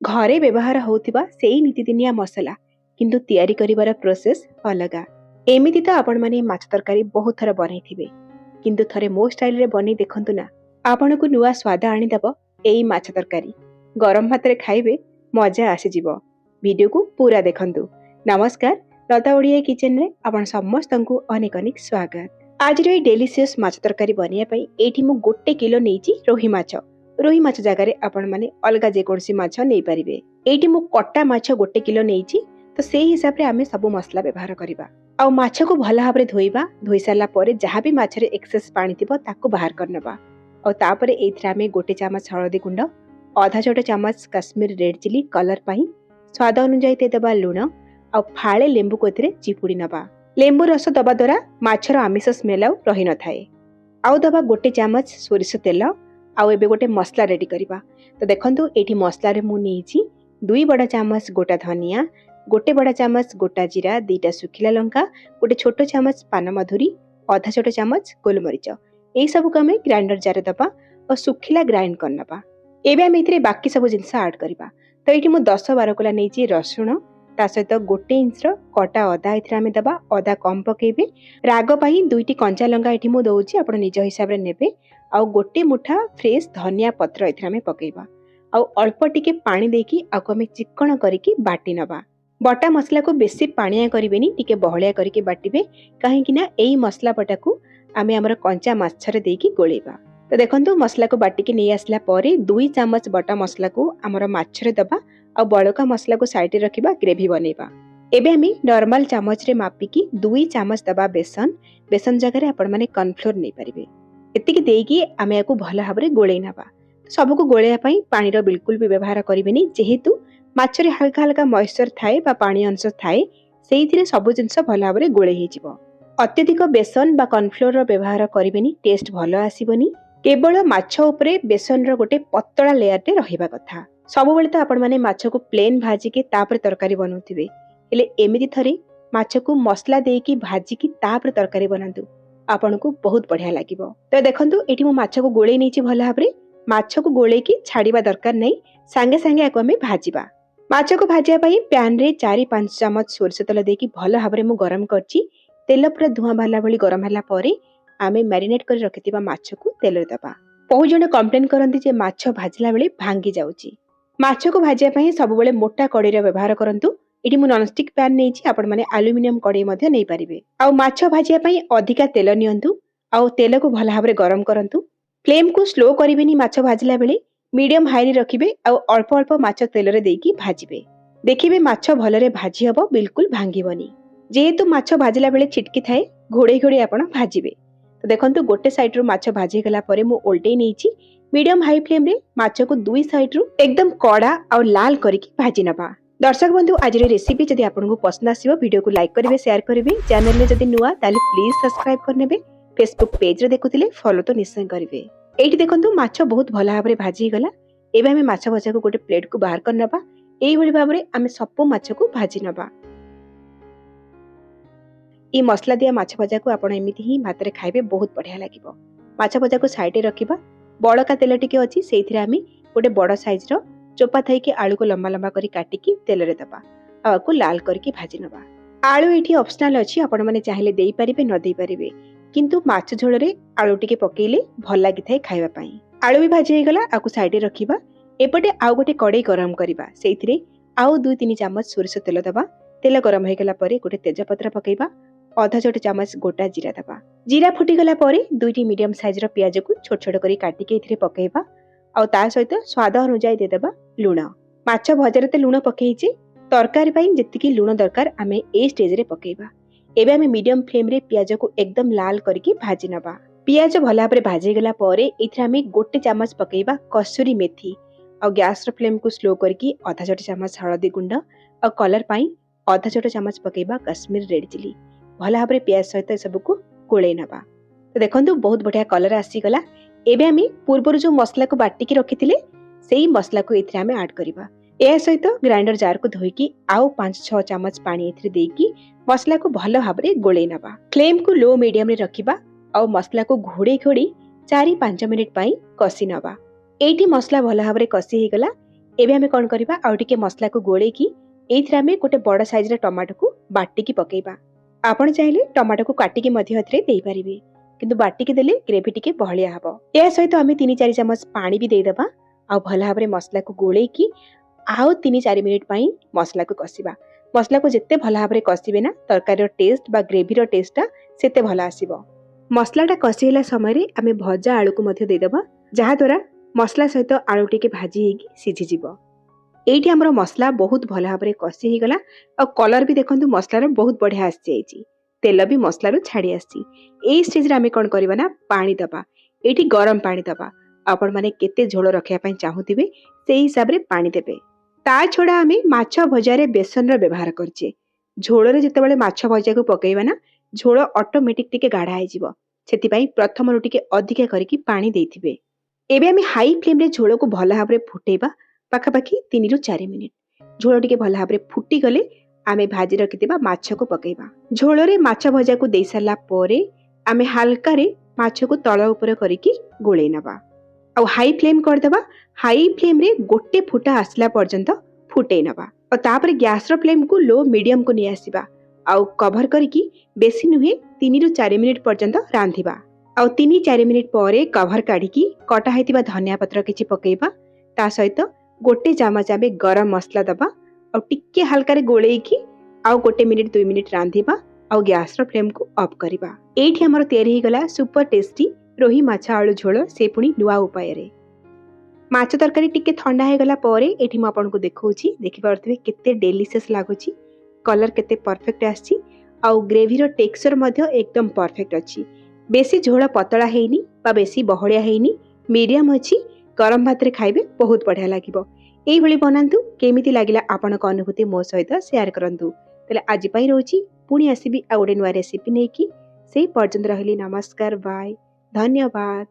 घरे व्यवहार होउथिबा सेई नीतिदिनिया मसला किंतु तैयारी करिवार प्रोसेस अलगा। एमिति तो आपण माने माछ तरकारी बहुत थर बनैथिबे, किंतु थरे मो स्टाइल रे बनै देखंतु ना, आपनको नुआ स्वाद आनी दबो एई माछ तरकारी। गरम भात रे खाइबे मजा आसी जिवो। वीडियो को पूरा देखंतु। नमस्कार, लता ओडिया किचन रे आपण समस्तंकु अनेक अनेक स्वागत। आज रे डेलीशियस माछ तरकारी बनिया पई एठी मु 1 किलो नेइची रोही माछ। रोही माछ जगार आपण माने अलगा जे कोनसी माछ नै परिबे। एठी मु कट्टा माछ 1 किलो नेइची, तो सेही हिसाब रे आमे सब मसला व्यवहार करिबा। आ माछ को भला भाबरे धोइबा। धोई साला परे जहा भी माछ रे एक्सेस पानी थिबो ताको बाहर करनबा। और तापरे एथरा आमे 1 चामच हळदी गुंड, आधा छोटा चामच काश्मीर रेड चिली कलर पाई, स्वाद अनुसार ते दबा लूण आ फाळे लेंबू को एथरे चिपुडी नबा। लेंबू रस दबा द्वारा माछर आमिष स्मेल आउ रही न थाए। आउ दबा 1 चामच सोरिष तेल। आउ एबे गोटे मसला रेडी करिबा। तो देखंतु एठी मसला रे मु नेइची 2 बड़ा चामच गोटा धनिया, 1 बड़ा चामच गोटा जीरा, 2टा सुखिला लंका, 1 छोटो चामच पान मधुरी, आधा छोटो चामच गोलमरिच। एई सब को हमें ग्राइंडर जार दबा और सुखिला ग्राइंड करनबा। एबे हम इथरे बाकी सब जिंस ऐड करिबा। तो एठी मु 10-12 कोला नेइची रसुण, ता सहित 1 इंच रो कटा अदा इथरे हमें दबा। अदा कम पकेबे। राग पाई 2टी कंचा लंका एठी मु दउची, आपण निज हिसाब रे नेबे। आउ 1 मुठा फ्रेश धनिया पत्र इथरे हमें पकेबा। आउ अल्प टिके पानी देकी आको हमें चिक्कण करिकी बाटी नबा। बटा मसला को बेसी पानिया करिवेनी, टिके बहलिया करिके बाटिबे, काहे कि ना एई मसला बटा को आमे हमर कंचा माछरे देकी गोळेबा। तो देखंतु मसला को बाटिके नै आसला परे 2 चामच बटा मसला को हमर माछरे दबा। आ बळका मसला को साइड रे रखिबा, ग्रेवी बनेबा। एबे हमें नॉर्मल चामच रे मापिकी 2 चामच दबा बेसन। बेसन जगह रे आपण माने कॉर्नफ्लोर नै परिबे। एतिकी देकी आमे याको भला भाबरे गोळेई नबा। सब को गोळेया पई पानी रो बिल्कुल भी व्यवहार करिवेनी, जेहेतु माछरे हल्का हल्का मॉइस्चर थाए बा पानी अंश थाए, सेइथिरे सब जिंस भला भाबरे गोळे हे जिवो। अत्यधिक बेसन बा कॉर्नफ्लोर रो व्यवहार करिवेनी, टेस्ट भलो आसीबोनी। केवल माछ उपरे बेसन रो गोटे पतला लेयर रे रहिबा कथा। सब बेले तो आपण माने माछ को प्लेन भाजी के तापर तरकारी बनौथिबे, हेले एमिति थरे माछ को मसला देकी भाजी की तापर तरकारी बनांतु, आपण को बहुत बढ़िया लागिबो। तो देखंतु एठी मु माछ को गोळे नेची भला भाबरे। माछ को गोळे की छाड़ीबा दरकार नै, संगे संगे आको हमें भाजीबा। माछ को भाजिया पई पैन रे 4-5 चामच सोरिष तेल देकी भला भाबरे मु गरम करची। तेल पूरा धुआं भाला भली गरम हला परे आमे मैरिनेट कर रखितिबा माछ को तेल रे दबा। बहुत जने कंप्लेन करंती जे माछ भाजिला बेले भांगी जाउची। माछ को भाजिया पई सब बेले मोटा कड़ी रे व्यवहार करंतु। एठी मु नॉनस्टिक पैन नेची, आपण माने एल्युमिनियम कड़ी मध्ये नै परिबे। आ माछ भाजिया पई अधिका तेल नियंतु। आ तेल को भला भाबरे गरम करंतु। फ्लेम को स्लो करिवेनी माछ भाजिला बेले, मीडियम हाई रे रखिबे। आ अल्प अल्प माछ तेल रे देकी भाजिबे। देखिबे माछ भलरे भाजी हबो, बिल्कुल भांगीबनी। जेहेतु माछ भाजिला बेले छिटकी थाए, घोड़े घोड़े आपण भाजिबे। तो देखंतु गोटे साइड रो माछ भाजी गला परे मु उल्टे नेची। मीडियम हाई फ्लेम रे माछ को 2 साइड रो एकदम कड़ा और लाल करिकी भाजी नबा। दर्शक बंधु, आज रे रेसिपी जदि आपनको पसंद आसीबो, वीडियो को लाइक करिवे, शेयर करिवे। चैनल में जदि नुआ ताले प्लीज सब्सक्राइब करनेबे। फेसबुक पेज रे देखुतिले फॉलो तो निश्चय करिवे। एठी देखंतु माछ बहुत भला भाबरे भाजी गला। एबे हमें माछ भजा को गोटे प्लेट को बाहर करनबा। एई भली भाबरे हमें सब माछ को भाजी नबा। ई मसला दिया माछ भजा को आपण एमिति ही भात रे खाइबे, बहुत बढ़िया लागिबो। माछ भजा को साइड रे रखिबा। बड़का तेल टिके अछि, सेइथिरे आमी गोटे बड़ साइज रो चोपा थाई के आलू को लंबा लंबा करी काटिकी तेल रे दबा। आको लाल करके भाजी नबा। आलू एठी ऑप्शनल अछि, आपण माने चाहिले देई परिबे न देई परिबे, किंतु माछ झोल रे आलू टिके पकेइले भल लागि थाए खाइबा पई। आलू भी भाजी हे गला, आको साइड रे रखिबा। एपटे आउ गोटे कड़ाई गरम करिबा। सेइथिरे आउ 2-3 चामच सोरिष तेल दबा। तेल गरम हे गला परे गोटे तेज पत्र पकेइबा। आधा छोटे चामच गोटा जीरा दबा। जीरा फुटी गला परे 2टी मीडियम साइज रो प्याज को छोट छोट करी काटी के इथरे पकेइबा। आ ता सहित स्वाद अनुसार दे देबा लूण। माछ भजारे ते लूण पकेइची, तरकारी पई जतिकी लूण दरकार आमे ए स्टेज रे पकेइबा। एबे आमे मीडियम फ्लेम रे प्याज को एकदम लाल करके भाजी नबा। प्याज भला भाबरे भाजी गला परे इथरे आमे 1 चामच पकेइबा कसूरी मेथी। आ गैस रो फ्लेम को स्लो करके आधा छोटे चामच हळदी गुंड और कलर पई आधा छोटे चामच पकेइबा काश्मीर रेड चिली। भला भाबरे प्याज सहित सब को गोळेई नबा। तो देखंतु बहुत बढ़िया कलर आसी गला। एबे आमे पूर्वर जो मसला को बाटी के रखिथिले, सेही मसला को इथरे आमे ऐड करिबा। ए सहित ग्राइंडर जार को धोईकी आउ 5-6 चामच पानी इथरे देकी मसला को भला भाबरे गोळेई नबा। फ्लेम को लो मीडियम रे रखिबा। आउ मसला को घोड़े घोड़ी 4-5 मिनिट पाई कसी नबा। एठी मसला भला भाबरे कसी हे गला। एबे आमे कौन करबा आउ टिके मसला को गोले की एथिरे आमे गोटे बड़ साइज रे टमाटो को बाटी की पकेबा। आपण चाहिले टमाटो को काटी के मध्य हथरे देई परिबे, किंतु बाटी के देले ग्रेवी टिके बहलिया हबो। या सहित आमे 3-4 चम्मच पानी भी देई दबा आ भला भाबरे मसला को गोले की आउ 3-4 मिनिट पई मसला को कसिबा। मसला को जिते भला भाबरे कसिबे ना तरकारी रो टेस्ट बा ग्रेवी रो टेस्टटा सेते भला आसीबो। मसलाटा कसिला समय रे आमे भजा आलू को मध्य देई दबा, जहा द्वारा मसला सहित आलू टिके भाजी हेगी सिझी जिवो। एठी हमरो मसला बहुत भला भाबरे कसी हे गला और कलर भी देखंतु मसलार बहुत बढ़िया आसी जाईची। तेल भी मसलारो छाड़ी आसी। एई स्टेज रे आमे कोन करबा ना पानी दबा। एठी गरम पानी दबा। आपण माने केते झोल रखिया पई चाहुतिबे सेही हिसाब रे पानी देबे। ता छोडा आमे माछ भजा रे बेसन रो व्यवहार करछे। झोल रे जेतेबेले माछ भजा को पकेइबा ना झोल ऑटोमेटिक टिके गाढ़ा हे जिवो। सेति पई प्रथम रु टिके अधिका करिकि पानी देइथिबे। एबे आमे हाई फ्लेम रे झोल को भला भाबरे फुटेबा पाखापाखि 3-4 मिनिट। झोल टिके भला भाबरे फुटी गले आमे भाजी रखिथिबा माछ को पकेइबा। झोल रे माछ भजा को देई सारला परे आमे हल्का रे माछ को तळ ऊपर करिकि गोळेई नबा और हाई फ्लेम कर देबा। हाई फ्लेम रे गोटे फुटा आसला पर्यंत फुटेई नबा और तापर गैस रो फ्लेम को लो मीडियम को नि आसीबा और कवर करिकि बेसी नुहे 3-4 मिनिट पर्यंत रांधिबा और 3-4 मिनिट परे कवर काढिकि कटा हेतिबा धनिया पत्र किछि पकेइबा। ता सहित गोटे चामच आमे गरम मसला दबा और टिके हल्का रे गोळेइकि आउ गोटे मिनिट 2 मिनिट रांधिबा और गैस रो फ्लेम को ऑफ करबा। एठी हमर तयारी हे गला सुपर टेस्टी रोही माछ आलू झोल, से पुनी नुआ उपाय रे। माछ तरकारी टिके ठंडा हे गला परे एठी म आपन को देखौछि, देखि पारथिबे केते डेलिशियस लागुछि। कलर केते परफेक्ट आछि और ग्रेवी रो टेक्सचर मध्ये एकदम परफेक्ट अछि। बेसी झोल पतला हेइनी बा बेसी बहळिया हेइनी, मीडियम अछि। गरम भात रे खाइबे बहुत बढ़िया लागिबो। एई भली बनांतु। केमिति लागिला आपनक अनुभूति मो सहित शेयर करंतु। तले आज पई रहउछि, पुनी आसीबी आ गोटे नुआ रेसिपी नेकी। सेई पर्यंत रहली नमस्कार, बाय, धन्यवाद।